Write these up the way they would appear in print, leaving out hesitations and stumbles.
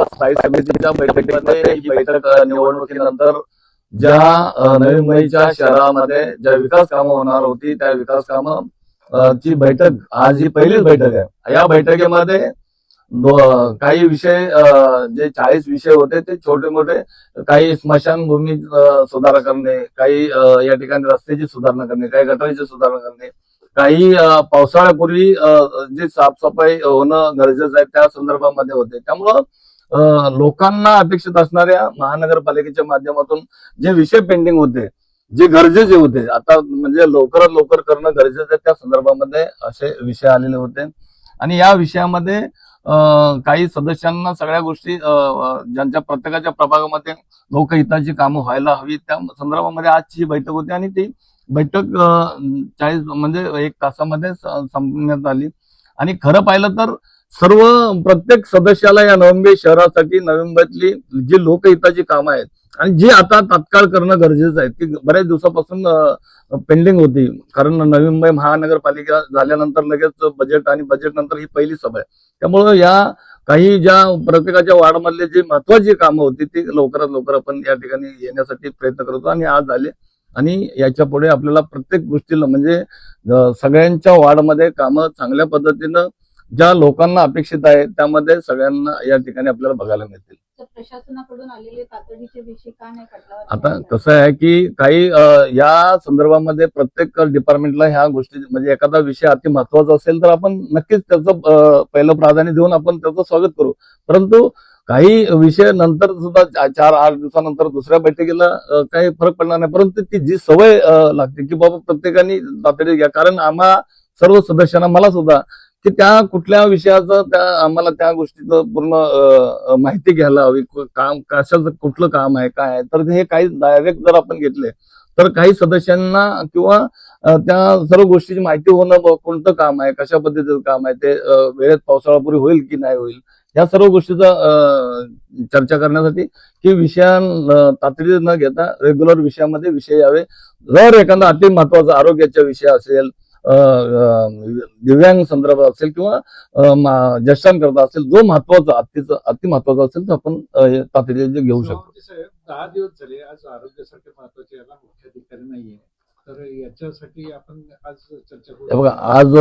स्थायी समितीच्या बैठकीमध्ये ही बैठक निवडणुकीनंतर ज्या नवी मुंबईच्या शहरामध्ये ज्या विकास कामं होणार होती त्या विकास कामं ची बैठक आज ही पहिलीच बैठक आहे। या बैठकीमध्ये काही विषय जे 40 विषय होते ते छोटे मोठे, काही स्मशानभूमी सुधारणा करणे, काही या ठिकाणी रस्त्याची सुधारणा करणे, काही गटारीची सुधारणा करणे, काही पावसाळ्यापूर्वी जे साफसफाई होणं गरजेचं आहे त्या संदर्भामध्ये होते। त्यामुळं लोकांना अपेक्षित असणाऱ्या महानगरपालिकेच्या माध्यमातून जे विषय पेंडिंग होते, जे गरजेचे होते, आता म्हणजे लवकरात लवकर करणं गरजेचं आहे, त्या संदर्भामध्ये असे विषय आलेले होते। आणि या विषयामध्ये काही सदस्यांना सगळ्या गोष्टी ज्यांच्या प्रत्येकाच्या प्रभागामध्ये लोकहिताची कामं व्हायला हवी त्या संदर्भामध्ये आजची ही बैठक होती आणि ती बैठक 40 म्हणजे 1 तासामध्ये संपण्यात आली। आणि खरं पाहिलं तर प्रत्येक सदस्याला या नवी मुंबई शहरासाठी नवी मुंबईतली जी लोकहिताची कामं आहेत आणि जी आता तात्काळ करणं गरजेचं आहे, ती बऱ्याच दिवसापासून पेंडिंग होती। कारण नवी मुंबई महानगरपालिका झाल्यानंतर लगेच बजेट आणि बजेट नंतर ही पहिली सभा आहे। त्यामुळं या काही ज्या प्रत्येकाच्या वार्डमधले जी महत्वाची कामं होती ती लवकरात लवकर आपण या ठिकाणी येण्यासाठी प्रयत्न करतो आणि आज आले। आणि याच्या पुढे आपल्याला प्रत्येक गोष्टीला म्हणजे सगळ्यांच्या वार्डमध्ये कामं चांगल्या पद्धतीनं ज्या लोकांना अपेक्षित आहे त्यामध्ये सगळ्यांना या ठिकाणी आपल्याला बघायला मिळतील। प्रशासनाकडून आलेले तातडीचे विषय का नाही पटलावर? आता कसं आहे की काही या संदर्भामध्ये प्रत्येक डिपार्टमेंटला ह्या गोष्टी म्हणजे एखादा विषय अति महत्वाचा असेल तर आपण नक्कीच त्याचं पहिलं प्राधान्य देऊन आपण त्याचं स्वागत करू। परंतु काही विषय नंतर सुद्धा 4-8 दिवसानंतर दुसऱ्या बैठकीला काही फरक पडणार नाही, परंतु ती जी सवय लागते की बाबा प्रत्येकाने तातडी घ्या, कारण आम्हा सर्व सदस्यांना मला सुद्धा की त्या कुठल्या विषयाचं आम्हाला त्या गोष्टीचं पूर्ण माहिती घ्यायला हवी, काम कशाचं कुठलं काम आहे काय आहे। तर हे काही डायरेक्ट जर आपण घेतले तर काही सदस्यांना किंवा त्या सर्व गोष्टीची माहिती होणं, कोणतं काम आहे, कशा पद्धतीचं काम आहे, ते वेळेत पावसाळ्यापूर्वी होईल की नाही होईल, या सर्व गोष्टीचा चर्चा करण्यासाठी की विषयां तातडी न घेता रेग्युलर विषयामध्ये विषय यावे। जर एखादा अति महत्वाचा आरोग्याचा विषय असेल, दिव्यांग संदर्भात असेल किंवा ज्येष्ठांकरता असेल, जो महत्वाचा अति महत्वाचा असेल तर आपण तातडीने घेऊ शकतो। 10 दिवस झाले आज आरोग्यासाठी महत्वाचे याला मुख्य अधिकारी नाहीये, तर याच्यासाठी आपण आज चर्चा करू। बघा आज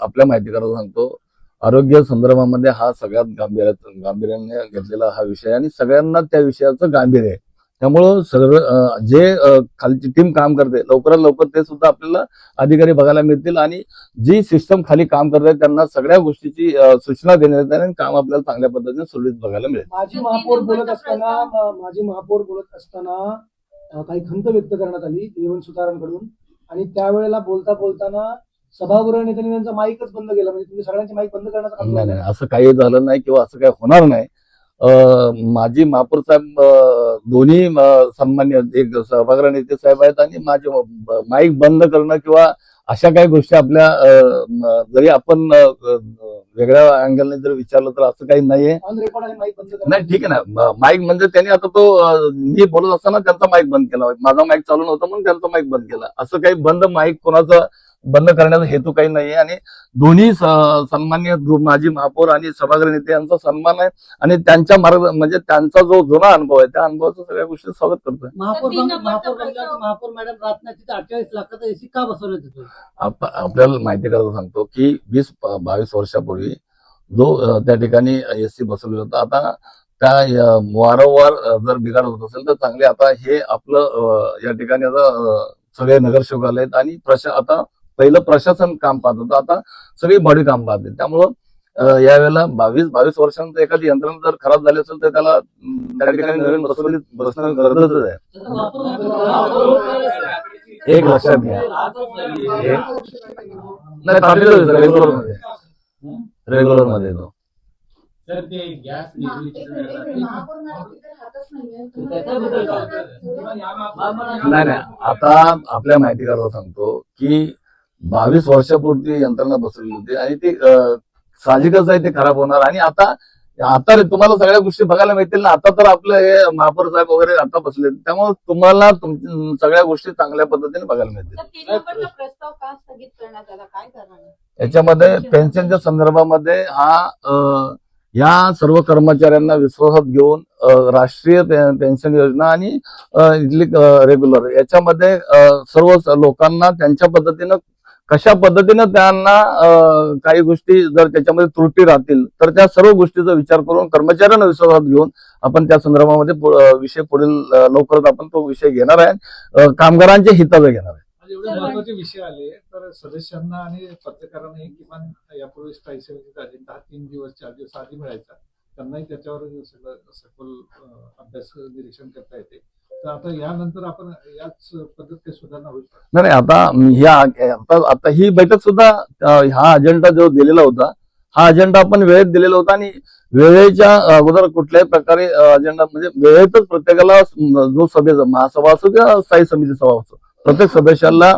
आपल्या माहितीकरता सांगतो, आरोग्य संदर्भामध्ये हा सगळ्यात गांभीर्याने घेतलेला हा विषय आणि सगळ्यांना त्या विषयाचं गांभीर्य आहे। त्यामुळं सगळं जे खालची टीम काम करते लवकरात लवकर ते सुद्धा आपल्याला अधिकारी बघायला मिळतील आणि जी सिस्टम खाली काम करते त्यांना सगळ्या गोष्टीची सूचना देण्यात येईल आणि काम आपल्याला चांगल्या पद्धतीने सुरळीत बघायला मिळेल। माजी महापौर बोलत असताना काही खंत व्यक्त करण्यात आली देवण सुतारांकडून आणि त्यावेळेला बोलताना सभागृह नेत्यांनी त्यांचा माईकच बंद केला, म्हणजे तुम्ही सगळ्यांचे माईक बंद करण्याचा नाही, असं काही झालं नाही किंवा असं काही होणार नाही। माजी महापौर साहेब दोन्ही सन्मान्य एक सभागृह नेते साहेब आहेत आणि माझे माईक बंद करणं किंवा अशा काही गोष्टी आपल्या जरी आपण वेगळ्या अँगलने जर विचारलं तर असं काही नाहीये। ऑन रेकॉर्ड आहे माईक बंद नाही ठीक आहे ना, माईक म्हणजे त्यांनी आता तो मी बोलत असताना त्यांचा माईक बंद केला, माझा माईक चालू नव्हता म्हणून त्यांचा माईक बंद केला, असं काही बंद माईक कोणाचा बंद करण्याचा हेतू काही नाहीये। आणि दोन्ही सन्मान्य माजी महापौर आणि सभागृह नेते यांचा सन्मान आहे आणि त्यांच्या म्हणजे त्यांचा जो जुना अनुभव आहे त्या अनुभवाचं सगळ्या गोष्टी स्वागत करतोय। महापौर मॅडम राहत नाही तिथे 48 लाखाचा एसी का बसवण्यात येतो? आपल्याला माहिती करता सांगतो की 20-22 वर्षापूर्वी जो त्या ठिकाणी एसी बसवलेला होता, आता काय वारंवार जर बिघाड होत असेल तर चांगले आता हे आपलं या ठिकाणी आता सगळे नगरसेवक आलेत आणि आता पहिलं प्रशासन काम पाहत होतं, आता सगळी बॉडी काम पाहते। त्यामुळं यावेळेला 22 वर्षांचं एखादी यंत्रणा जर खराब झाली असेल तर त्याला त्या ठिकाणी नवीन बसणं गरजेचं आहे। एक लक्षात घ्या, नाही रेग्युलर मध्ये तो नाही आता आपल्या माहिती करता सांगतो की 22 वर्षापूर्वी यंत्रणा बसवली होती आणि ती साहजिकच आहे ते खराब होणार आणि आता तुम्हाला सगळ्या गोष्टी बघायला मिळतील ना। आता तर आपलं हे महापौर साहेब वगैरे आता बसले, त्यामुळे तुम्हाला सगळ्या गोष्टी चांगल्या पद्धतीने बघायला मिळतील। प्रस्ताव का स्थगित करण्यात आला, काय कारण? याच्यामध्ये पेन्शनच्या संदर्भामध्ये हा या सर्व कर्मचाऱ्यांना विश्वासात घेऊन राष्ट्रीय पेन्शन योजना आणि इथली रेग्युलर याच्यामध्ये सर्व लोकांना त्यांच्या पद्धतीनं कशा पद्धतीनं त्यांना काही गोष्टी जर त्याच्यामध्ये त्रुटी राहतील तर त्या सर्व गोष्टीचा विचार करून कर्मचाऱ्यांना विश्वासात घेऊन आपण त्या संदर्भामध्ये विषय पुढील लवकरच आपण तो विषय घेणार आहे, कामगारांच्या हिताचे घेणार आहे. आज एवढे महत्वाचे विषय आले तर सदस्यांना आणि पत्रकारांनाही किमान यापूर्वी स्थायी समितीचा अजेंडा 3 दिवस 4 दिवस आधी मिळायचा, त्यांनाही त्याच्यावर सगळं सखोल अभ्यास निरीक्षण करता येते. तर आता यानंतर आपण याच पद्धतीने सुधारणा होईल. नाही आता ही बैठक सुद्धा हा अजेंडा जो दिलेला होता हा अजेंडा आपण वेळेत दिलेला होता आणि वेळेच्या अगोदर कुठल्याही प्रकारे अजेंडा म्हणजे वेळेतच प्रत्येकाला जो सभेचा महासभा असो किंवा स्थायी समिती सभा असो प्रत्येक सदस्याला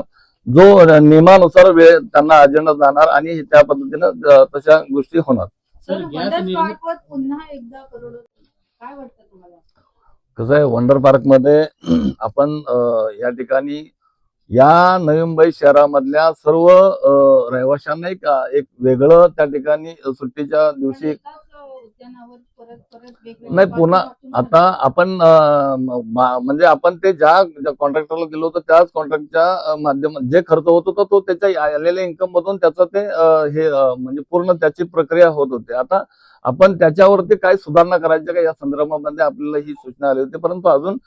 जो नियमानुसार वेळ त्यांना अजेंडा जाणार आणि त्या पद्धतीनं तशा गोष्टी होणार. वर पुन्हा एकदा करोड काय वाटतं तुम्हाला? कसं आहे वंडर पार्क मध्ये आपण या ठिकाणी या नवी मुंबई शहरामधल्या सर्व रहिवाशांना एक वेगळं त्या ठिकाणी सुट्टीच्या दिवशी उद्यानावर परत नाही पुन्हा आता आपण म्हणजे आपण ते ज्या कॉन्ट्रॅक्टरला दिलं होतं त्याच कॉन्ट्रॅक्टच्या माध्यमात जे खर्च होत होता तो त्याच्या आलेल्या इन्कम मधून त्याचं ते हे म्हणजे पूर्ण त्याची प्रक्रिया होत होती. आता आपण त्याच्यावरती काय सुधारणा करायच्या का या संदर्भामध्ये आपल्याला ही सूचना आली होती, परंतु अजून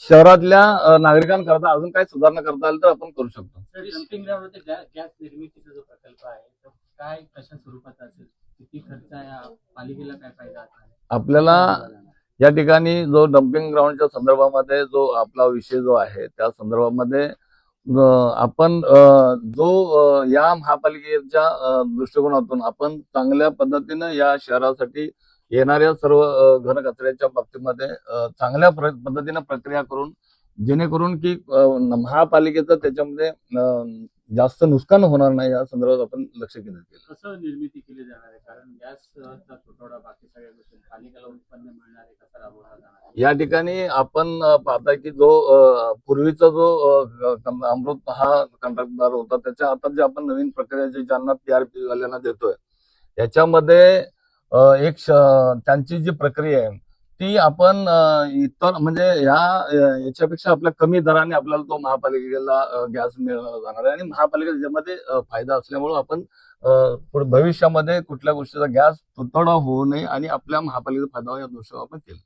शहरातल्या नागरिकांकरता अजून काय सुधारणा करता आली तर आपण करू शकतो. डम्पिंग ग्राउंडवरती गॅस निर्मितीचा जो प्रकल्प आहे तो काय कशा स्वरूपाचा असेल, किती खर्च आहे, पालिकेला काय फायदा असेल? आपल्याला या ठिकाणी जो डम्पिंग ग्राउंडच्या संदर्भामध्ये जो आपला विषय जो आहे त्या संदर्भामध्ये आपण जो या महापालिकेच्या दृष्टिकोनातून आपण चांगल्या पद्धतीनं या शहरासाठी येणाऱ्या सर्व घनकचऱ्याच्या बाबतीमध्ये चांगल्या पद्धतीनं प्रक्रिया करून जेणेकरून की महापालिकेचं त्याच्यामध्ये जास्त नुकसान होणार नाही या संदर्भात आपण लक्ष केंद्रित केलं. कसं निर्मिती केली जाणार आहे, कारण गॅसचा तुटवडा बाकी सगळ्या गोष्टी पालिकेला उत्पन्न मिळणार आहे, कसं राबवला जाणार आहे? या ठिकाणी आपण पाहता की जो पूर्वीचा जो अमृत हा कंत्राटदार होता त्याच्या आता जे आपण नवीन प्रक्रिया ज्यांना PRP वाल्यांना देतोय याच्यामध्ये त्यांची जी प्रक्रिया आहे ती आपण इतर म्हणजे याच्यापेक्षा आपल्या कमी दराने आपल्याला तो महापालिकेला गॅस मिळणार जाणार आहे आणि महापालिकेला ज्यामध्ये फायदा असल्यामुळे आपण भविष्यामध्ये कुठल्या गोष्टीचा गॅस तुटवडा होऊ नये आणि आपल्या महापालिकेचा फायदा या दृष्टीने आपण केलं.